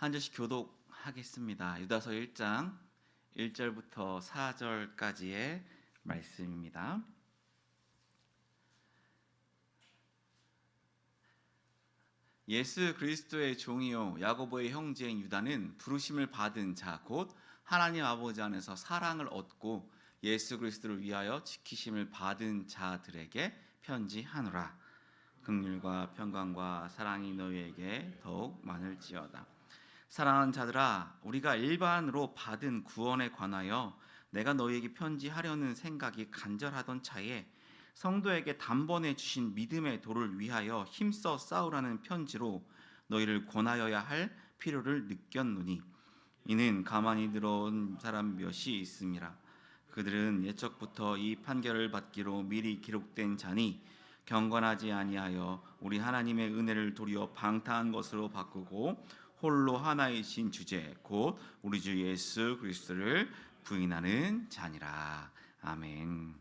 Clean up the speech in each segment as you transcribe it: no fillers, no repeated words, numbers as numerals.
한 절씩 교독하겠습니다. 유다서 1장 1절부터 4절까지의 말씀입니다. 예수 그리스도의 종이요 야고보의 형제인 유다는 부르심을 받은 자 곧 하나님 아버지 안에서 사랑을 얻고 예수 그리스도를 위하여 지키심을 받은 자들에게 편지하노라. 긍휼과 평강과 사랑이 너희에게 더욱 많을지어다. 사랑하는 자들아, 우리가 일반으로 받은 구원에 관하여 내가 너희에게 편지하려는 생각이 간절하던 차에 성도에게 단번에 주신 믿음의 도를 위하여 힘써 싸우라는 편지로 너희를 권하여야 할 필요를 느꼈노니 이는 가만히 들어온 사람 몇이 있음이라. 그들은 옛적부터 이 판결을 받기로 미리 기록된 자니 경건하지 아니하여 우리 하나님의 은혜를 도리어 방탕한 것으로 바꾸고 홀로 하나이신 주제 곧 우리 주 예수 그리스도를 부인하는 자니라. 아멘.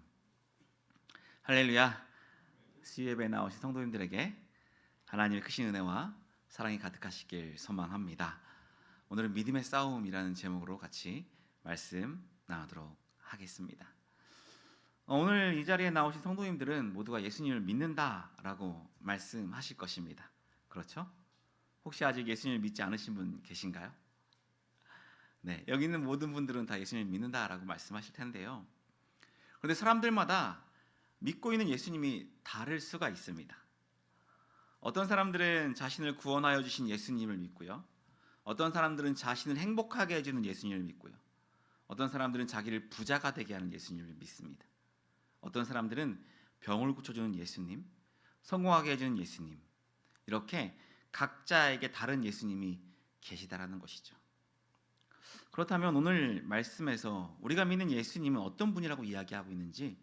할렐루야. 수요예배에 나오신 성도님들에게 하나님의 크신 은혜와 사랑이 가득하시길 소망합니다. 오늘은 믿음의 싸움이라는 제목으로 같이 말씀 나누도록 하겠습니다. 오늘 이 자리에 나오신 성도님들은 모두가 예수님을 믿는다라고 말씀하실 것입니다. 그렇죠? 혹시 아직 예수님을 믿지 않으신 분 계신가요? 네, 여기 있는 모든 분들은 다 예수님을 믿는다라고 말씀하실 텐데요. 그런데 사람들마다 믿고 있는 예수님이 다를 수가 있습니다. 어떤 사람들은 자신을 구원하여 주신 예수님을 믿고요. 어떤 사람들은 자신을 행복하게 해주는 예수님을 믿고요. 어떤 사람들은 자기를 부자가 되게 하는 예수님을 믿습니다. 어떤 사람들은 병을 고쳐주는 예수님, 성공하게 해주는 예수님, 이렇게 각자에게 다른 예수님이 계시다라는 것이죠. 그렇다면 오늘 말씀에서 우리가 믿는 예수님은 어떤 분이라고 이야기하고 있는지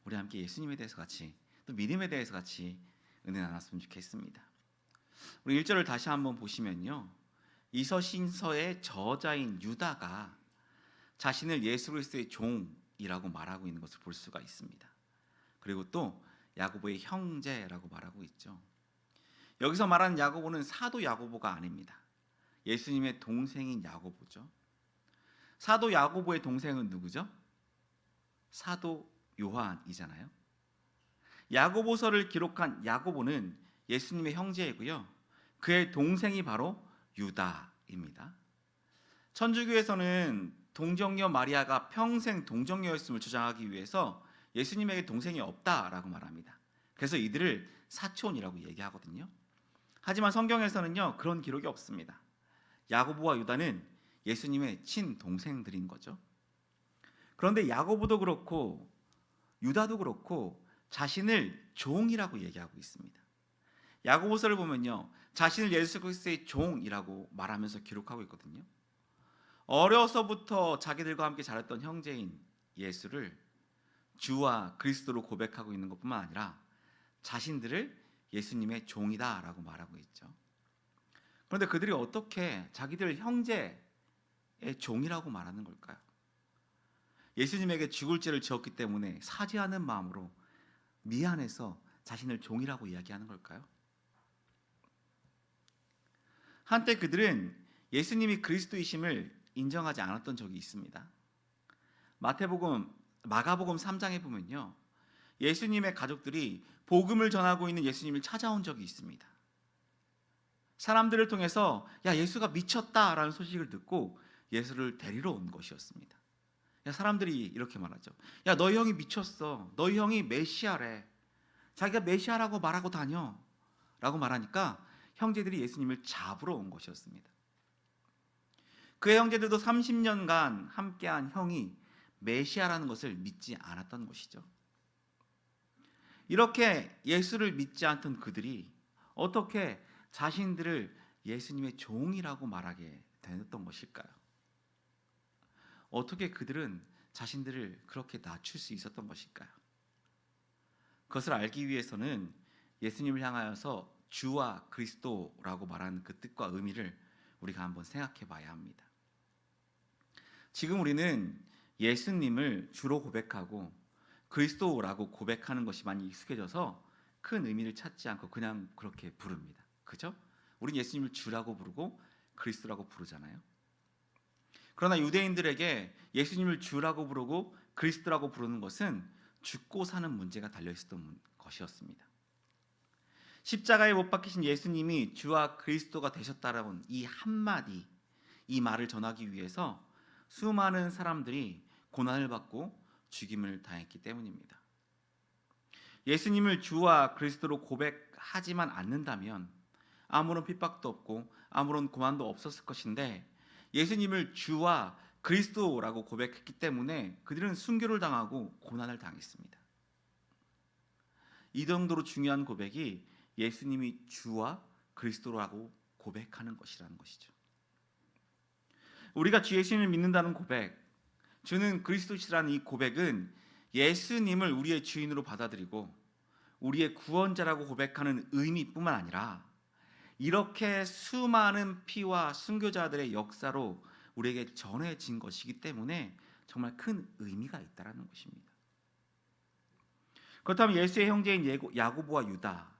우리 함께 예수님에 대해서 같이 또 믿음에 대해서 같이 은혜 나눴으면 좋겠습니다. 우리 1절을 다시 한번 보시면요, 이 서신서의 저자인 유다가 자신을 예수 그리스도의 종이라고 말하고 있는 것을 볼 수가 있습니다. 그리고 또 야고보의 형제라고 말하고 있죠. 여기서 말하는 야고보는 사도 야고보가 아닙니다. 예수님의 동생인 야고보죠. 사도 야고보의 동생은 누구죠? 사도 요한이잖아요. 야고보서를 기록한 야고보는 예수님의 형제이고요. 그의 동생이 바로 유다입니다. 천주교에서는 동정녀 마리아가 평생 동정녀였음을 주장하기 위해서 예수님에게 동생이 없다라고 말합니다. 그래서 이들을 사촌이라고 얘기하거든요. 하지만 성경에서는요, 그런 기록이 없습니다. 야고보와 유다는 예수님의 친동생들인 거죠. 그런데 야고보도 그렇고 유다도 그렇고 자신을 종이라고 얘기하고 있습니다. 야고보서를 보면요, 자신을 예수 그리스도의 종이라고 말하면서 기록하고 있거든요. 어려서부터 자기들과 함께 자랐던 형제인 예수를 주와 그리스도로 고백하고 있는 것뿐만 아니라 자신들을 예수님의 종이다라고 말하고 있죠. 그런데 그들이 어떻게 자기들 형제의 종이라고 말하는 걸까요? 예수님에게 죽을 죄를 지었기 때문에 사죄하는 마음으로 미안해서 자신을 종이라고 이야기하는 걸까요? 한때 그들은 예수님이 그리스도이심을 인정하지 않았던 적이 있습니다. 마가복음 3장에 보면요, 예수님의 가족들이 복음을 전하고 있는 예수님을 찾아온 적이 있습니다. 사람들을 통해서 야, 예수가 미쳤다라는 소식을 듣고 예수를 데리러 온 것이었습니다. 사람들이 이렇게 말하죠. 야, 너희 형이 미쳤어. 너희 형이 메시아래. 자기가 메시아라고 말하고 다녀 라고 말하니까 형제들이 예수님을 잡으러 온 것이었습니다. 그의 형제들도 30년간 함께한 형이 메시아라는 것을 믿지 않았던 것이죠. 이렇게 예수를 믿지 않던 그들이 어떻게 자신들을 예수님의 종이라고 말하게 되었던 것일까요? 어떻게 그들은 자신들을 그렇게 낮출 수 있었던 것일까요? 그것을 알기 위해서는 예수님을 향하여서 주와 그리스도라고 말하는 그 뜻과 의미를 우리가 한번 생각해 봐야 합니다. 지금 우리는 예수님을 주로 고백하고 그리스도라고 고백하는 것이 많이 익숙해져서 큰 의미를 찾지 않고 그냥 그렇게 부릅니다. 그죠? 우린 예수님을 주라고 부르고 그리스도라고 부르잖아요. 그러나 유대인들에게 예수님을 주라고 부르고 그리스도라고 부르는 것은 죽고 사는 문제가 달려 있었던 것이었습니다. 십자가에 못 박히신 예수님이 주와 그리스도가 되셨다라는 이 한마디, 이 말을 전하기 위해서 수많은 사람들이 고난을 받고 죽임을 당했기 때문입니다. 예수님을 주와 그리스도로 고백하지만 않는다면 아무런 핍박도 없고 아무런 고난도 없었을 것인데, 예수님을 주와 그리스도라고 고백했기 때문에 그들은 순교를 당하고 고난을 당했습니다. 이 정도로 중요한 고백이 예수님이 주와 그리스도라고 고백하는 것이라는 것이죠. 우리가 주 예수님을 믿는다는 고백, 주는 그리스도시라는 이 고백은 예수님을 우리의 주인으로 받아들이고 우리의 구원자라고 고백하는 의미뿐만 아니라 이렇게 수많은 피와 순교자들의 역사로 우리에게 전해진 것이기 때문에 정말 큰 의미가 있다는 것입니다. 그렇다면 예수의 형제인 야고보와 유다,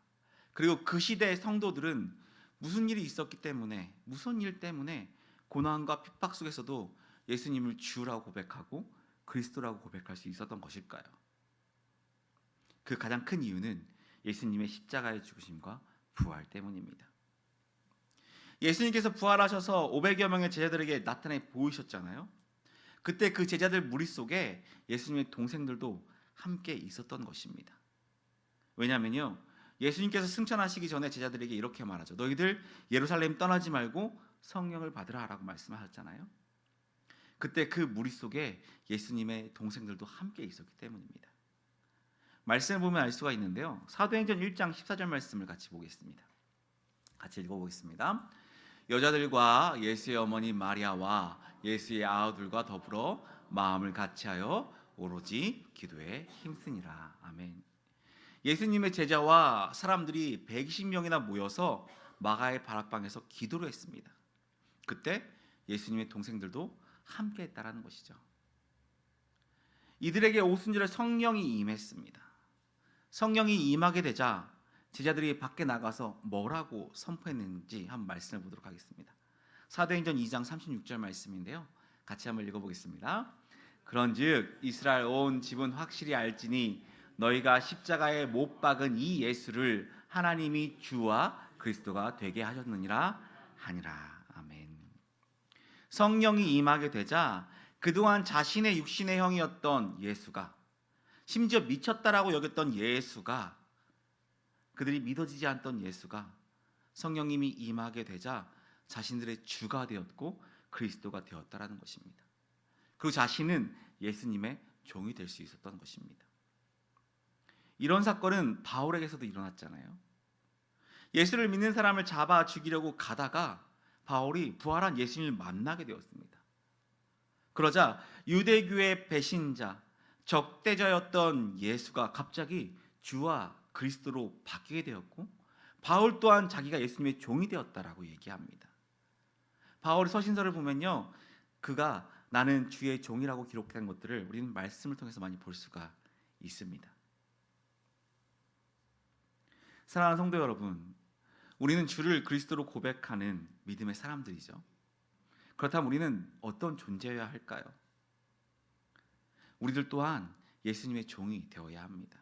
그리고 그 시대의 성도들은 무슨 일이 있었기 때문에, 무슨 일 때문에 고난과 핍박 속에서도 예수님을 주라고 고백하고 그리스도라고 고백할 수 있었던 것일까요? 그 가장 큰 이유는 예수님의 십자가의 죽으심과 부활 때문입니다. 예수님께서 부활하셔서 500여 명의 제자들에게 나타내 보이셨잖아요. 그때 그 제자들 무리 속에 예수님의 동생들도 함께 있었던 것입니다. 왜냐하면요, 예수님께서 승천하시기 전에 제자들에게 이렇게 말하죠. 너희들 예루살렘 떠나지 말고 성령을 받으라 라고 말씀하셨잖아요. 그때 그 무리 속에 예수님의 동생들도 함께 있었기 때문입니다. 말씀을 보면 알 수가 있는데요, 사도행전 1장 14절 말씀을 같이 보겠습니다. 같이 읽어보겠습니다. 여자들과 예수의 어머니 마리아와 예수의 아우들과 더불어 마음을 같이하여 오로지 기도에 힘쓰니라. 아멘. 예수님의 제자와 사람들이 120명이나 모여서 마가의 바락방에서 기도를 했습니다. 그때 예수님의 동생들도 함께 했다라는 것이죠. 이들에게 오순절에 성령이 임했습니다. 성령이 임하게 되자 제자들이 밖에 나가서 뭐라고 선포했는지 한번 말씀해 보도록 하겠습니다. 사도행전 2장 36절 말씀인데요, 같이 한번 읽어보겠습니다. 그런즉 이스라엘 온 집은 확실히 알지니 너희가 십자가에 못 박은 이 예수를 하나님이 주와 그리스도가 되게 하셨느니라 하니라. 아멘. 성령이 임하게 되자 그동안 자신의 육신의 형이었던 예수가, 심지어 미쳤다라고 여겼던 예수가, 그들이 믿어지지 않던 예수가 성령님이 임하게 되자 자신들의 주가 되었고 그리스도가 되었다라는 것입니다. 그리고 자신은 예수님의 종이 될 수 있었던 것입니다. 이런 사건은 바울에게서도 일어났잖아요. 예수를 믿는 사람을 잡아 죽이려고 가다가 바울이 부활한 예수님을 만나게 되었습니다. 그러자 유대교의 배신자, 적대자였던 예수가 갑자기 주와 그리스도로 바뀌게 되었고, 바울 또한 자기가 예수님의 종이 되었다라고 얘기합니다. 바울의 서신서를 보면요, 그가 나는 주의 종이라고 기록된 것들을 우리는 말씀을 통해서 많이 볼 수가 있습니다. 사랑하는 성도 여러분, 우리는 주를 그리스도로 고백하는 믿음의 사람들이죠. 그렇다면 우리는 어떤 존재여야 할까요? 우리들 또한 예수님의 종이 되어야 합니다.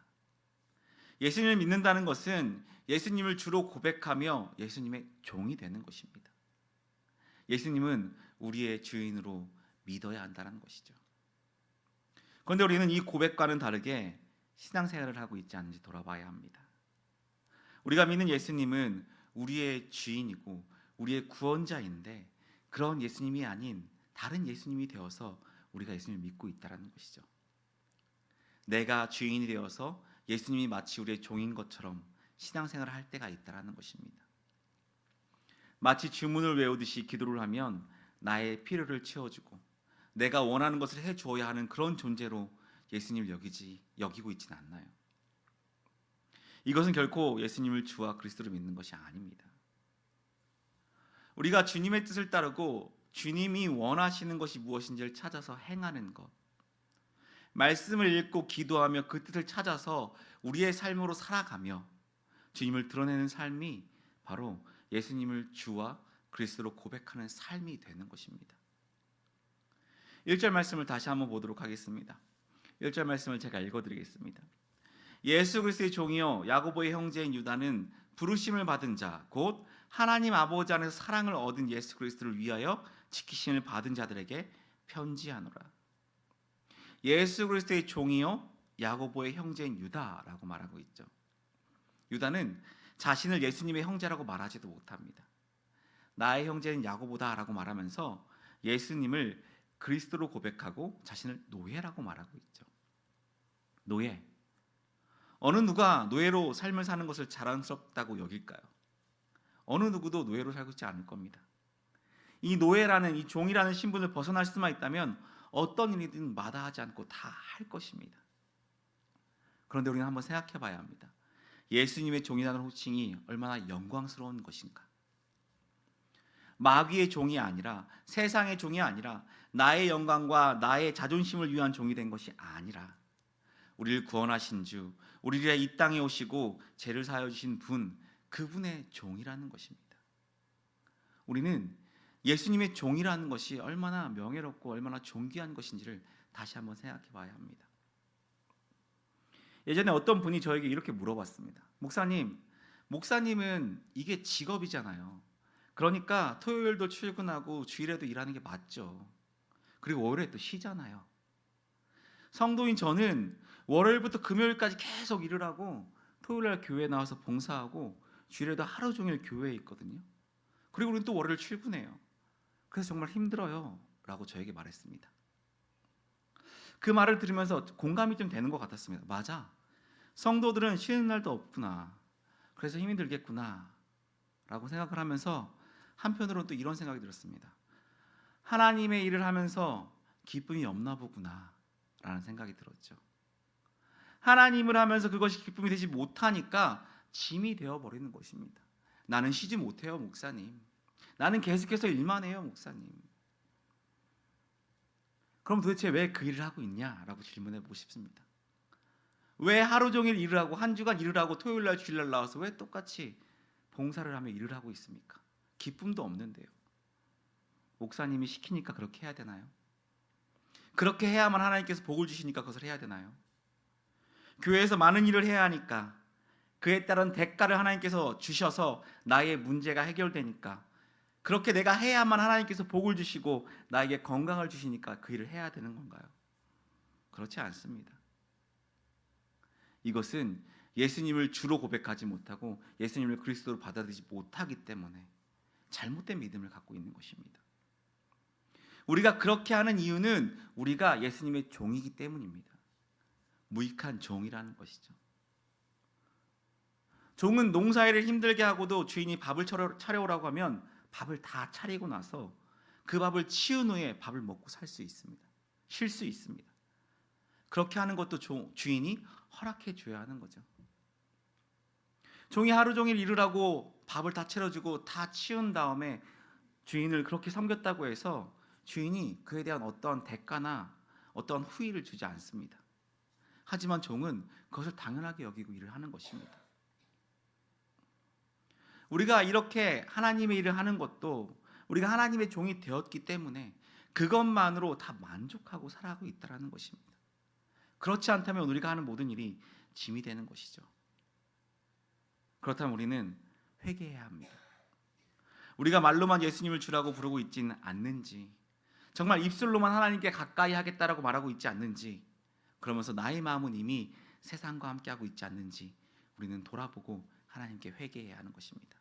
예수님을 믿는다는 것은 예수님을 주로 고백하며 예수님의 종이 되는 것입니다. 예수님은 우리의 주인으로 믿어야 한다는 것이죠. 그런데 우리는 이 고백과는 다르게 신앙생활을 하고 있지 않은지 돌아봐야 합니다. 우리가 믿는 예수님은 우리의 주인이고 우리의 구원자인데, 그런 예수님이 아닌 다른 예수님이 되어서 우리가 예수님을 믿고 있다는 것이죠. 내가 주인이 되어서 예수님이 마치 우리의 종인 것처럼 신앙생활을 할 때가 있다는 것입니다. 마치 주문을 외우듯이 기도를 하면 나의 필요를 채워주고 내가 원하는 것을 해주어야 하는 그런 존재로 예수님을 여기고 있지는 않나요? 이것은 결코 예수님을 주와 그리스도를 믿는 것이 아닙니다. 우리가 주님의 뜻을 따르고 주님이 원하시는 것이 무엇인지를 찾아서 행하는 것, 말씀을 읽고 기도하며 그 뜻을 찾아서 우리의 삶으로 살아가며 주님을 드러내는 삶이 바로 예수님을 주와 그리스도로 고백하는 삶이 되는 것입니다. 1절 말씀을 다시 한번 보도록 하겠습니다. 1절 말씀을 제가 읽어드리겠습니다. 예수 그리스도의 종이요 야고보의 형제인 유다는 부르심을 받은 자 곧 하나님 아버지 안에서 사랑을 얻은 예수 그리스도를 위하여 지키심을 받은 자들에게 편지하노라. 예수 그리스도의 종이요 야고보의 형제인 유다라고 말하고 있죠. 유다는 자신을 예수님의 형제라고 말하지도 못합니다. 나의 형제는 야고보다라고 말하면서 예수님을 그리스도로 고백하고 자신을 노예라고 말하고 있죠. 노예. 어느 누가 노예로 삶을 사는 것을 자랑스럽다고 여길까요? 어느 누구도 노예로 살고 있지 않을 겁니다. 이 노예라는 이 종이라는 신분을 벗어날 수만 있다면 어떤 일이든 마다하지 않고 다 할 것입니다. 그런데 우리는 한번 생각해 봐야 합니다. 예수님의 종이라는 호칭이 얼마나 영광스러운 것인가. 마귀의 종이 아니라 세상의 종이 아니라 나의 영광과 나의 자존심을 위한 종이 된 것이 아니라 우리를 구원하신 주, 우리를 이 땅에 오시고 죄를 사하여 주신 분, 그분의 종이라는 것입니다. 우리는 예수님의 종이라는 것이 얼마나 명예롭고 얼마나 존귀한 것인지를 다시 한번 생각해 봐야 합니다. 예전에 어떤 분이 저에게 이렇게 물어봤습니다. 목사님은 이게 직업이잖아요. 그러니까 토요일도 출근하고 주일에도 일하는 게 맞죠. 그리고 월요일에 또 쉬잖아요. 성도인 저는 월요일부터 금요일까지 계속 일을 하고 토요일날 교회에 나와서 봉사하고 주일에도 하루 종일 교회에 있거든요. 그리고 우리는 또 월요일 출근해요. 그래서 정말 힘들어요 라고 저에게 말했습니다. 그 말을 들으면서 공감이 좀 되는 것 같았습니다. 맞아, 성도들은 쉬는 날도 없구나, 그래서 힘이 들겠구나 라고 생각을 하면서 한편으로는 또 이런 생각이 들었습니다. 하나님의 일을 하면서 기쁨이 없나 보구나 라는 생각이 들었죠. 하나님을 하면서 그것이 기쁨이 되지 못하니까 짐이 되어버리는 것입니다. 나는 쉬지 못해요 목사님, 나는 계속해서 일만 해요 목사님. 그럼 도대체 왜 그 일을 하고 있냐라고 질문해 보고 싶습니다. 왜 하루 종일 일을 하고 한 주간 일을 하고 토요일날 주일날 나와서 왜 똑같이 봉사를 하며 일을 하고 있습니까? 기쁨도 없는데요. 목사님이 시키니까 그렇게 해야 되나요? 그렇게 해야만 하나님께서 복을 주시니까 그것을 해야 되나요? 교회에서 많은 일을 해야 하니까 그에 따른 대가를 하나님께서 주셔서 나의 문제가 해결되니까 그렇게 내가 해야만 하나님께서 복을 주시고 나에게 건강을 주시니까 그 일을 해야 되는 건가요? 그렇지 않습니다. 이것은 예수님을 주로 고백하지 못하고 예수님을 그리스도로 받아들이지 못하기 때문에 잘못된 믿음을 갖고 있는 것입니다. 우리가 그렇게 하는 이유는 우리가 예수님의 종이기 때문입니다. 무익한 종이라는 것이죠. 종은 농사일을 힘들게 하고도 주인이 밥을 차려오라고 하면 밥을 다 차리고 나서 그 밥을 치운 후에 밥을 먹고 살 수 있습니다. 쉴 수 있습니다. 그렇게 하는 것도 주인이 허락해 줘야 하는 거죠. 종이 하루 종일 일을 하고 밥을 다 차려주고 다 치운 다음에 주인을 그렇게 섬겼다고 해서 주인이 그에 대한 어떤 대가나 어떤 후의를 주지 않습니다. 하지만 종은 그것을 당연하게 여기고 일을 하는 것입니다. 우리가 이렇게 하나님의 일을 하는 것도 우리가 하나님의 종이 되었기 때문에 그것만으로 다 만족하고 살아가고 있다는 것입니다. 그렇지 않다면 우리가 하는 모든 일이 짐이 되는 것이죠. 그렇다면 우리는 회개해야 합니다. 우리가 말로만 예수님을 주라고 부르고 있지는 않는지, 정말 입술로만 하나님께 가까이 하겠다라고 말하고 있지 않는지, 그러면서 나의 마음은 이미 세상과 함께하고 있지 않는지 우리는 돌아보고 하나님께 회개해야 하는 것입니다.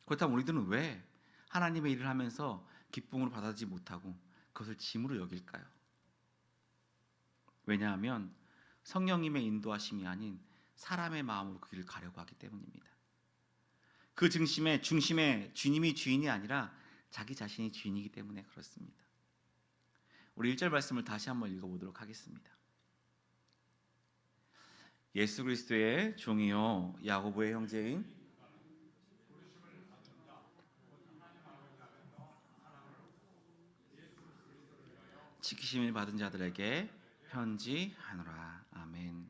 그렇다면 우리들은 왜 하나님의 일을 하면서 기쁨으로 받아들이지 못하고 그것을 짐으로 여길까요? 왜냐하면 성령님의 인도하심이 아닌 사람의 마음으로 그 길을 가려고 하기 때문입니다. 그 중심에 주님이 주인이 아니라 자기 자신이 주인이기 때문에 그렇습니다. 우리 1절 말씀을 다시 한번 읽어보도록 하겠습니다. 예수 그리스도의 종이요 야고보의 형제인 지키심을 받은 자들에게 편지하노라. 아멘.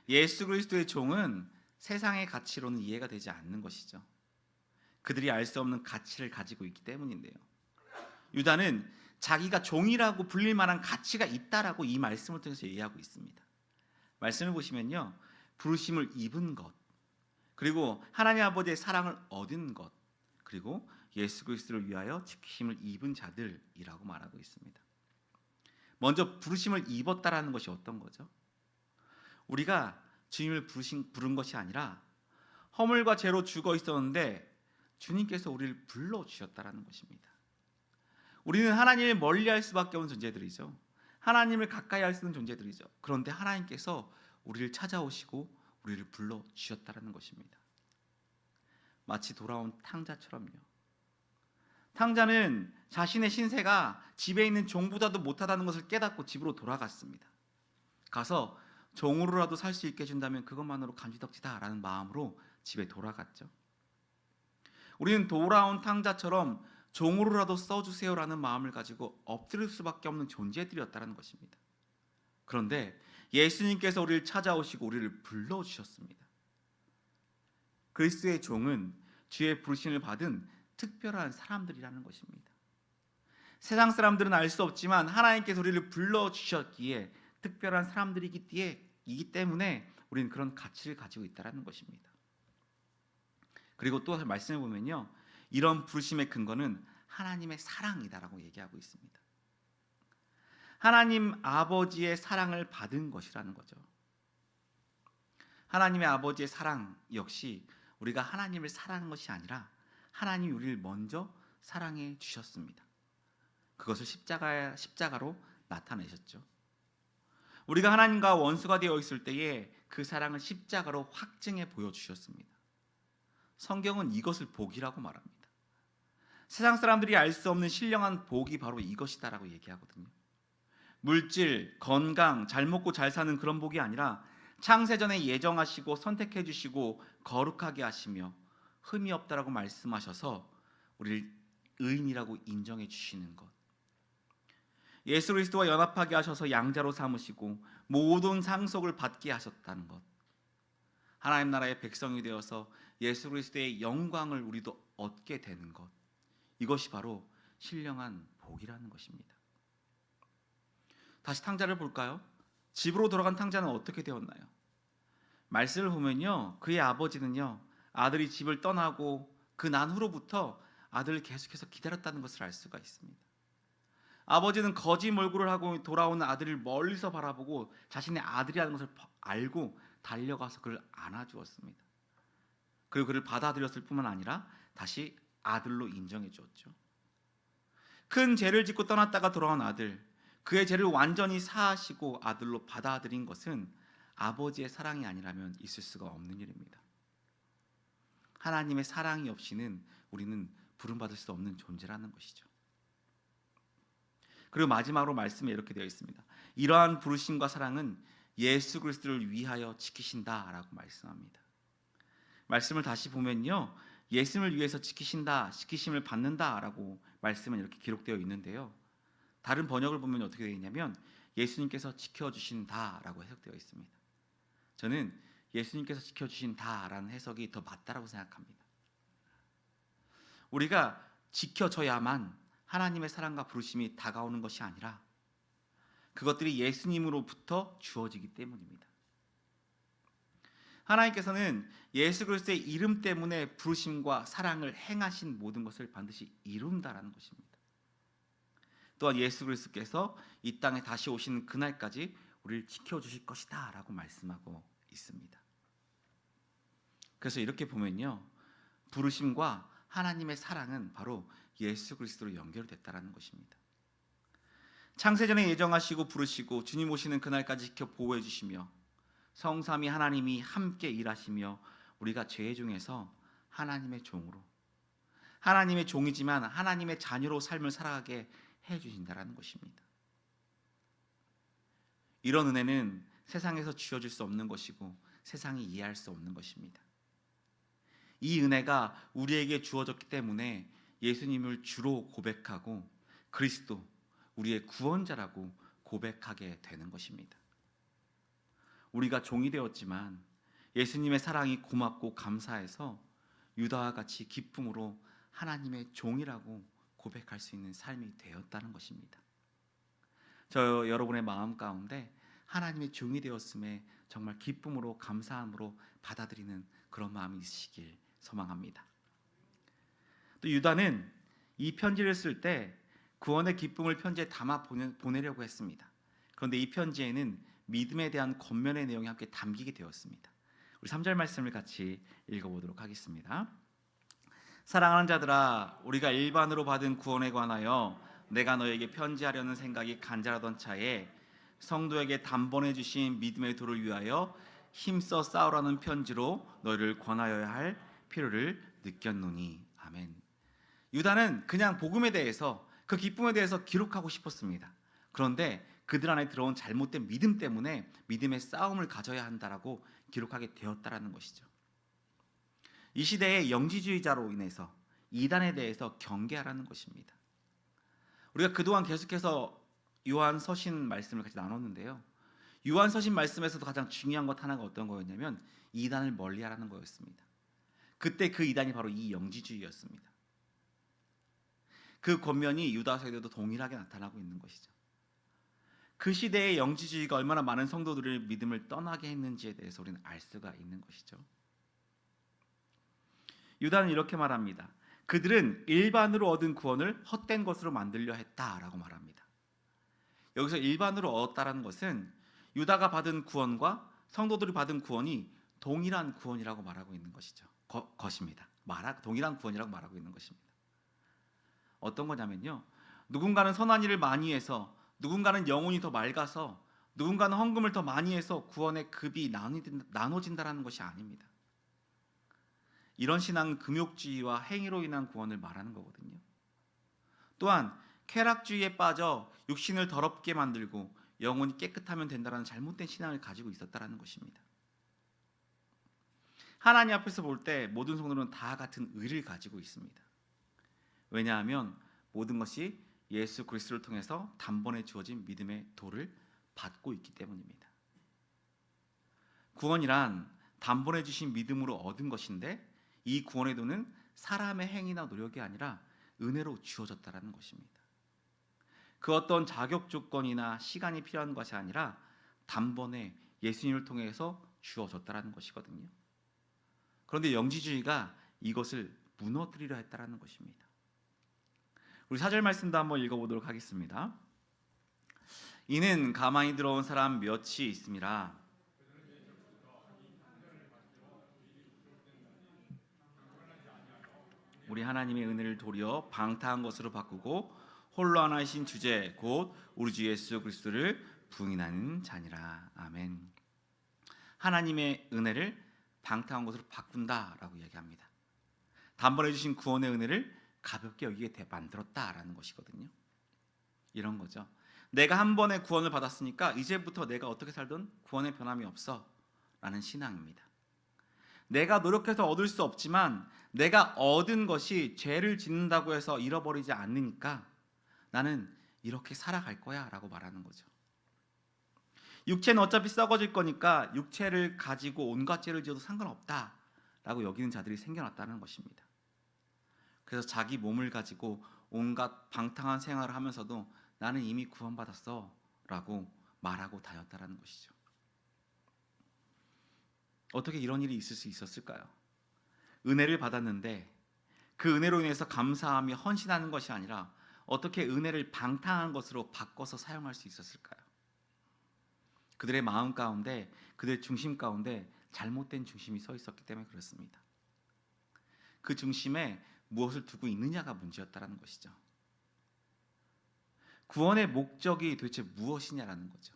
예수 그리스도의 종은 세상의 가치로는 이해가 되지 않는 것이죠. 그들이 알 수 없는 가치를 가지고 있기 때문인데요. 유다는 자기가 종이라고 불릴 만한 가치가 있다라고 이 말씀을 통해서 이해하고 있습니다. 말씀을 보시면요, 부르심을 입은 것, 그리고 하나님 아버지의 사랑을 얻은 것, 그리고 예수 그리스도를 위하여 지키심을 입은 자들이라고 말하고 있습니다. 먼저 부르심을 입었다라는 것이 어떤 거죠? 우리가 주님을 부른 것이 아니라 허물과 죄로 죽어 있었는데 주님께서 우리를 불러주셨다라는 것입니다. 우리는 하나님을 멀리할 수밖에 없는 존재들이죠. 하나님을 가까이 할 수 있는 존재들이죠. 그런데 하나님께서 우리를 찾아오시고 우리를 불러주셨다라는 것입니다. 마치 돌아온 탕자처럼요. 탕자는 자신의 신세가 집에 있는 종보다도 못하다는 것을 깨닫고 집으로 돌아갔습니다. 가서 종으로라도 살 수 있게 해준다면 그것만으로 감지덕지다라는 마음으로 집에 돌아갔죠. 우리는 돌아온 탕자처럼 종으로라도 써주세요라는 마음을 가지고 엎드릴 수밖에 없는 존재들이었다는 것입니다. 그런데 예수님께서 우리를 찾아오시고 우리를 불러주셨습니다. 그리스도의 종은 주의 부르심을 받은 특별한 사람들이라는 것입니다. 세상 사람들은 알 수 없지만 하나님께서 우리를 불러주셨기에 특별한 사람들이기 때문에 우리는 그런 가치를 가지고 있다는 것입니다. 그리고 또 말씀을 보면요, 이런 부르심의 근거는 하나님의 사랑이다라고 얘기하고 있습니다. 하나님 아버지의 사랑을 받은 것이라는 거죠. 하나님의 아버지의 사랑 역시 우리가 하나님을 사랑한 것이 아니라 하나님이 우리를 먼저 사랑해 주셨습니다. 그것을 십자가로 나타내셨죠. 우리가 하나님과 원수가 되어 있을 때에 그 사랑을 십자가로 확증해 보여주셨습니다. 성경은 이것을 복이라고 말합니다. 세상 사람들이 알 수 없는 신령한 복이 바로 이것이다라고 얘기하거든요. 물질, 건강, 잘 먹고 잘 사는 그런 복이 아니라 창세전에 예정하시고 선택해 주시고 거룩하게 하시며 흠이 없다라고 말씀하셔서 우리를 의인이라고 인정해 주시는 것, 예수 그리스도와 연합하게 하셔서 양자로 삼으시고 모든 상속을 받게 하셨다는 것, 하나님 나라의 백성이 되어서 예수 그리스도의 영광을 우리도 얻게 되는 것, 이것이 바로 신령한 복이라는 것입니다. 다시 탕자를 볼까요? 집으로 돌아간 탕자는 어떻게 되었나요? 말씀을 보면요, 그의 아버지는요, 아들이 집을 떠나고 그 난 후로부터 아들을 계속해서 기다렸다는 것을 알 수가 있습니다. 아버지는 거짓 몰골을 하고 돌아오는 아들을 멀리서 바라보고 자신의 아들이라는 것을 알고 달려가서 그를 안아주었습니다. 그리고 그를 받아들였을 뿐만 아니라 다시 아들로 인정해 주었죠. 큰 죄를 짓고 떠났다가 돌아온 아들, 그의 죄를 완전히 사하시고 아들로 받아들인 것은 아버지의 사랑이 아니라면 있을 수가 없는 일입니다. 하나님의 사랑이 없이는 우리는 부름받을 수 없는 존재라는 것이죠. 그리고 마지막으로 말씀에 이렇게 되어 있습니다. 이러한 부르심과 사랑은 예수 그리스도를 위하여 지키신다라고 말씀합니다. 말씀을 다시 보면요, 예수님을 위해서 지키심을 받는다라고 말씀은 이렇게 기록되어 있는데요, 다른 번역을 보면 어떻게 되어 있냐면 예수님께서 지켜주신다라고 해석되어 있습니다. 저는 예수님께서 지켜주신다라는 해석이 더 맞다라고 생각합니다. 우리가 지켜져야만 하나님의 사랑과 부르심이 다가오는 것이 아니라 그것들이 예수님으로부터 주어지기 때문입니다. 하나님께서는 예수 그리스도의 이름 때문에 부르심과 사랑을 행하신 모든 것을 반드시 이룬다라는 것입니다. 또한 예수 그리스도께서 이 땅에 다시 오시는 그날까지 우리를 지켜주실 것이다 라고 말씀하고 있습니다. 그래서 이렇게 보면요, 부르심과 하나님의 사랑은 바로 예수 그리스도로 연결됐다라는 것입니다. 창세전에 예정하시고 부르시고 주님 오시는 그날까지 지켜 보호해 주시며 성삼위 하나님이 함께 일하시며 우리가 죄 중에서 하나님의 종으로, 하나님의 종이지만 하나님의 자녀로 삶을 살아가게 해주신다라는 것입니다. 이런 은혜는 세상에서 주어질 수 없는 것이고 세상이 이해할 수 없는 것입니다. 이 은혜가 우리에게 주어졌기 때문에 예수님을 주로 고백하고 그리스도, 우리의 구원자라고 고백하게 되는 것입니다. 우리가 종이 되었지만 예수님의 사랑이 고맙고 감사해서 유다와 같이 기쁨으로 하나님의 종이라고 고백할 수 있는 삶이 되었다는 것입니다. 저 여러분의 마음 가운데 하나님의 종이 되었음에 정말 기쁨으로 감사함으로 받아들이는 그런 마음이 있으시길 소망합니다. 또 유다는 이 편지를 쓸 때 구원의 기쁨을 편지에 담아 보내려고 했습니다. 그런데 이 편지에는 믿음에 대한 권면의 내용이 함께 담기게 되었습니다. 우리 3절 말씀을 같이 읽어보도록 하겠습니다. 사랑하는 자들아, 우리가 일반으로 받은 구원에 관하여 내가 너에게 편지하려는 생각이 간절하던 차에 성도에게 단번에 주신 믿음의 도를 위하여 힘써 싸우라는 편지로 너희를 권하여야 할 필요를 느꼈노니. 아멘. 유다는 그냥 복음에 대해서, 그 기쁨에 대해서 기록하고 싶었습니다. 그런데 그들 안에 들어온 잘못된 믿음 때문에 믿음의 싸움을 가져야 한다라고 기록하게 되었다라는 것이죠. 이 시대의 영지주의자로 인해서 이단에 대해서 경계하라는 것입니다. 우리가 그동안 계속해서 요한서신 말씀을 같이 나눴는데요. 요한서신 말씀에서도 가장 중요한 것 하나가 어떤 거였냐면 이단을 멀리하라는 거였습니다. 그때 그 이단이 바로 이 영지주의였습니다. 그 권면이 유다서에도 동일하게 나타나고 있는 것이죠. 그 시대의 영지주의가 얼마나 많은 성도들의 믿음을 떠나게 했는지에 대해서 우리는 알 수가 있는 것이죠. 유다는 이렇게 말합니다. 그들은 일반으로 얻은 구원을 헛된 것으로 만들려 했다라고 말합니다. 여기서 일반으로 얻었다라는 것은 유다가 받은 구원과 성도들이 받은 구원이 동일한 구원이라고 말하고 있는 것이죠. 것입니다. 동일한 구원이라고 말하고 있는 것입니다. 어떤 거냐면요. 누군가는 선한 일을 많이 해서, 누군가는 영혼이 더 맑아서, 누군가는 헌금을 더 많이 해서 구원의 급이 나눠진다라는 것이 아닙니다. 이런 신앙은 금욕주의와 행위로 인한 구원을 말하는 거거든요. 또한 쾌락주의에 빠져 육신을 더럽게 만들고 영혼이 깨끗하면 된다라는 잘못된 신앙을 가지고 있었다라는 것입니다. 하나님 앞에서 볼 때 모든 성도는 다 같은 의를 가지고 있습니다. 왜냐하면 모든 것이 예수 그리스도를 통해서 단번에 주어진 믿음의 도를 받고 있기 때문입니다. 구원이란 단번에 주신 믿음으로 얻은 것인데 이 구원의 도는 사람의 행위나 노력이 아니라 은혜로 주어졌다라는 것입니다. 그 어떤 자격 조건이나 시간이 필요한 것이 아니라 단번에 예수님을 통해서 주어졌다라는 것이거든요. 그런데 영지주의가 이것을 무너뜨리려 했다라는 것입니다. 우리 4절 말씀도 한번 읽어보도록 하겠습니다. 이는 가만히 들어온 사람 몇이 있음이라. 우리 하나님의 은혜를 도리어 방탕한 것으로 바꾸고 홀로 하나이신 주제 곧 우리 주 예수 그리스도를 부인하는 자니라. 아멘. 하나님의 은혜를 방탕한 것으로 바꾼다라고 이야기합니다. 단번에 주신 구원의 은혜를 가볍게 여기게 만들었다라는 것이거든요. 이런 거죠. 내가 한 번의 구원을 받았으니까 이제부터 내가 어떻게 살든 구원의 변함이 없어 라는 신앙입니다. 내가 노력해서 얻을 수 없지만 내가 얻은 것이 죄를 짓는다고 해서 잃어버리지 않으니까 나는 이렇게 살아갈 거야 라고 말하는 거죠. 육체는 어차피 썩어질 거니까 육체를 가지고 온갖 죄를 지어도 상관없다 라고 여기는 자들이 생겨났다는 것입니다. 그래서 자기 몸을 가지고 온갖 방탕한 생활을 하면서도 나는 이미 구원받았어 라고 말하고 다녔다는 것이죠. 어떻게 이런 일이 있을 수 있었을까요? 은혜를 받았는데 그 은혜로 인해서 감사하며 헌신하는 것이 아니라 어떻게 은혜를 방탕한 것으로 바꿔서 사용할 수 있었을까요? 그들의 마음 가운데, 그들의 중심 가운데 잘못된 중심이 서 있었기 때문에 그렇습니다. 그 중심에 무엇을 두고 있느냐가 문제였다는 것이죠. 구원의 목적이 도대체 무엇이냐라는 거죠.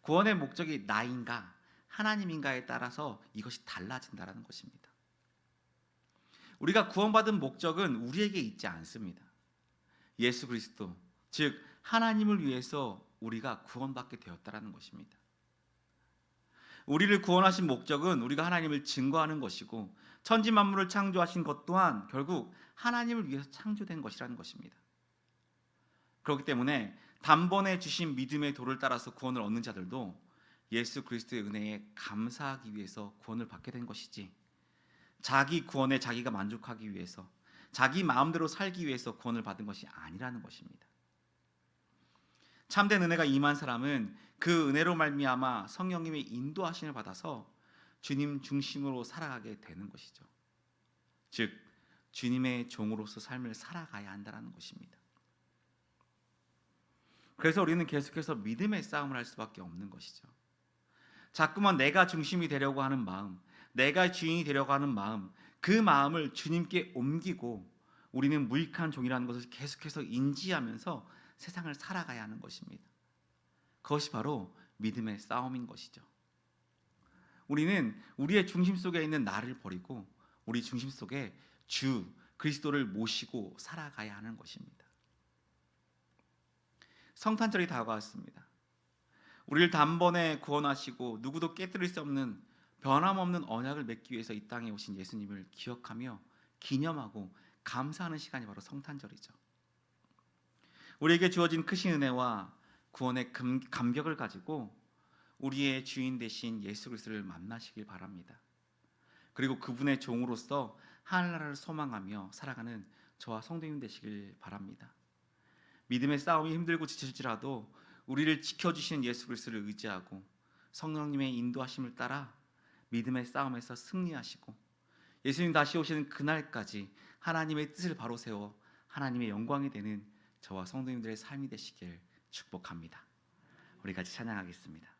구원의 목적이 나인가 하나님인가에 따라서 이것이 달라진다는 것입니다. 우리가 구원받은 목적은 우리에게 있지 않습니다. 예수 그리스도, 즉 하나님을 위해서 우리가 구원받게 되었다는 것입니다. 우리를 구원하신 목적은 우리가 하나님을 증거하는 것이고 천지 만물을 창조하신 것 또한 결국 하나님을 위해서 창조된 것이라는 것입니다. 그렇기 때문에 단번에 주신 믿음의 도를 따라서 구원을 얻는 자들도 예수 그리스도의 은혜에 감사하기 위해서 구원을 받게 된 것이지 자기 구원에 자기가 만족하기 위해서, 자기 마음대로 살기 위해서 구원을 받은 것이 아니라는 것입니다. 참된 은혜가 임한 사람은 그 은혜로 말미암아 성령님의 인도하심을 받아서 주님 중심으로 살아가게 되는 것이죠. 즉 주님의 종으로서 삶을 살아가야 한다는 것입니다. 그래서 우리는 계속해서 믿음의 싸움을 할 수밖에 없는 것이죠. 자꾸만 내가 중심이 되려고 하는 마음, 내가 주인이 되려고 하는 마음, 그 마음을 주님께 옮기고 우리는 무익한 종이라는 것을 계속해서 인지하면서 세상을 살아가야 하는 것입니다. 그것이 바로 믿음의 싸움인 것이죠. 우리는 우리의 중심 속에 있는 나를 버리고 우리 중심 속에 주 그리스도를 모시고 살아가야 하는 것입니다. 성탄절이 다가왔습니다. 우리를 단번에 구원하시고 누구도 깨뜨릴 수 없는 변함없는 언약을 맺기 위해서 이 땅에 오신 예수님을 기억하며 기념하고 감사하는 시간이 바로 성탄절이죠. 우리에게 주어진 크신 은혜와 구원의 감격을 가지고 우리의 주인 되신 예수 그리스도를 만나시길 바랍니다. 그리고 그분의 종으로서 하늘나라를 소망하며 살아가는 저와 성도님 되시길 바랍니다. 믿음의 싸움이 힘들고 지칠지라도 우리를 지켜주시는 예수 그리스도를 의지하고 성령님의 인도하심을 따라 믿음의 싸움에서 승리하시고 예수님 다시 오시는 그날까지 하나님의 뜻을 바로 세워 하나님의 영광이 되는 저와 성도님들의 삶이 되시길 축복합니다. 우리 같이 찬양하겠습니다.